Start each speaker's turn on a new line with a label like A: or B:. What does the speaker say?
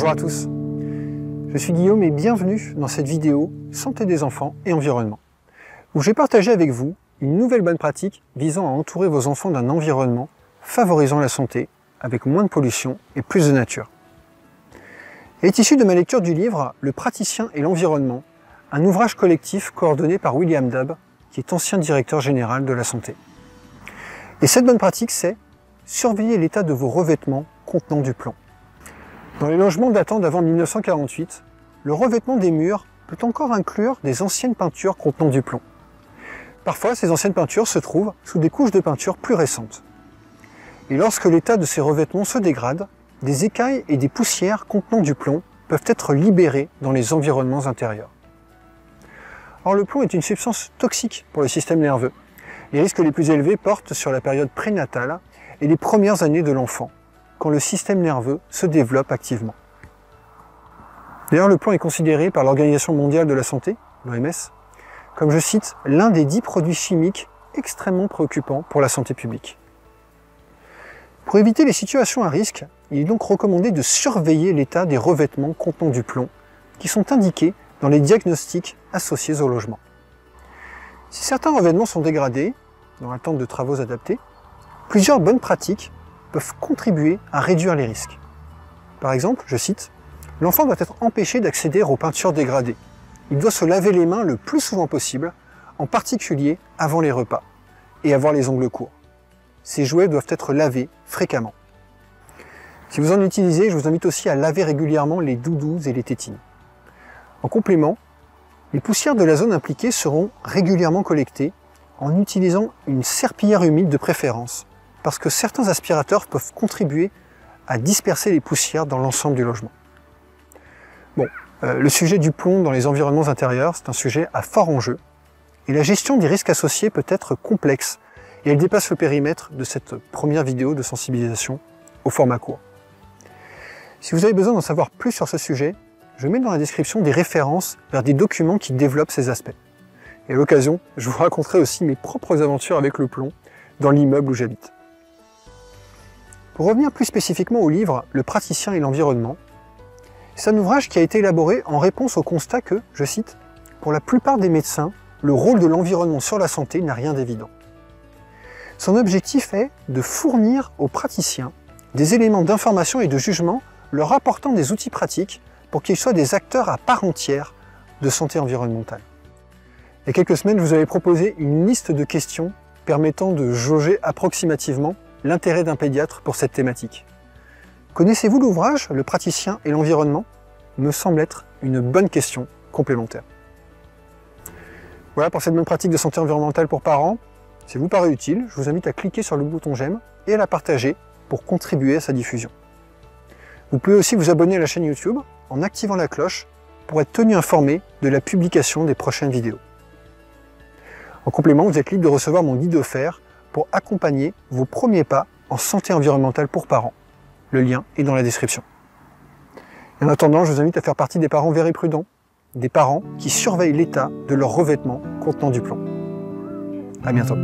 A: Bonjour à tous, je suis Guillaume et bienvenue dans cette vidéo Santé des enfants et environnement, où je vais partager avec vous une nouvelle bonne pratique visant à entourer vos enfants d'un environnement favorisant la santé avec moins de pollution et plus de nature. Elle est issue de ma lecture du livre Le praticien et l'environnement, un ouvrage collectif coordonné par William Dabb, qui est ancien directeur général de la santé. Et cette bonne pratique, c'est surveiller l'état de vos revêtements contenant du plomb. Dans les logements datant d'avant 1948, le revêtement des murs peut encore inclure des anciennes peintures contenant du plomb. Parfois, ces anciennes peintures se trouvent sous des couches de peinture plus récentes. Et lorsque l'état de ces revêtements se dégrade, des écailles et des poussières contenant du plomb peuvent être libérées dans les environnements intérieurs. Or, le plomb est une substance toxique pour le système nerveux. Les risques les plus élevés portent sur la période prénatale et les premières années de l'enfant, quand le système nerveux se développe activement. D'ailleurs, le plomb est considéré par l'Organisation mondiale de la santé, l'OMS, comme, je cite, l'un des 10 produits chimiques extrêmement préoccupants pour la santé publique. Pour éviter les situations à risque, il est donc recommandé de surveiller l'état des revêtements contenant du plomb, qui sont indiqués dans les diagnostics associés au logement. Si certains revêtements sont dégradés, dans l'attente de travaux adaptés, plusieurs bonnes pratiques peuvent contribuer à réduire les risques. Par exemple, je cite, « L'enfant doit être empêché d'accéder aux peintures dégradées. Il doit se laver les mains le plus souvent possible, en particulier avant les repas, et avoir les ongles courts. Ces jouets doivent être lavés fréquemment. Si vous en utilisez, je vous invite aussi à laver régulièrement les doudous et les tétines. En complément, les poussières de la zone impliquée seront régulièrement collectées en utilisant une serpillière humide de préférence, parce que certains aspirateurs peuvent contribuer à disperser les poussières dans l'ensemble du logement. Bon, le sujet du plomb dans les environnements intérieurs, c'est un sujet à fort enjeu, et la gestion des risques associés peut être complexe, et elle dépasse le périmètre de cette première vidéo de sensibilisation au format court. Si vous avez besoin d'en savoir plus sur ce sujet, je mets dans la description des références vers des documents qui développent ces aspects. Et à l'occasion, je vous raconterai aussi mes propres aventures avec le plomb dans l'immeuble où j'habite. Pour revenir plus spécifiquement au livre Le praticien et l'environnement, c'est un ouvrage qui a été élaboré en réponse au constat que, je cite, « Pour la plupart des médecins, le rôle de l'environnement sur la santé n'a rien d'évident. » Son objectif est de fournir aux praticiens des éléments d'information et de jugement leur apportant des outils pratiques pour qu'ils soient des acteurs à part entière de santé environnementale. Il y a quelques semaines, je vous avais proposé une liste de questions permettant de jauger approximativement l'intérêt d'un pédiatre pour cette thématique. Connaissez-vous l'ouvrage Le praticien et l'environnement ? Me semble être une bonne question complémentaire. Voilà pour cette bonne pratique de santé environnementale pour parents. Si elle vous paraît utile, je vous invite à cliquer sur le bouton j'aime et à la partager pour contribuer à sa diffusion. Vous pouvez aussi vous abonner à la chaîne YouTube en activant la cloche pour être tenu informé de la publication des prochaines vidéos. En complément, vous êtes libre de recevoir mon guide offert pour accompagner vos premiers pas en santé environnementale pour parents. Le lien est dans la description. Et en attendant, je vous invite à faire partie des parents verts et prudents, des parents qui surveillent l'état de leurs revêtements contenant du plomb. À bientôt.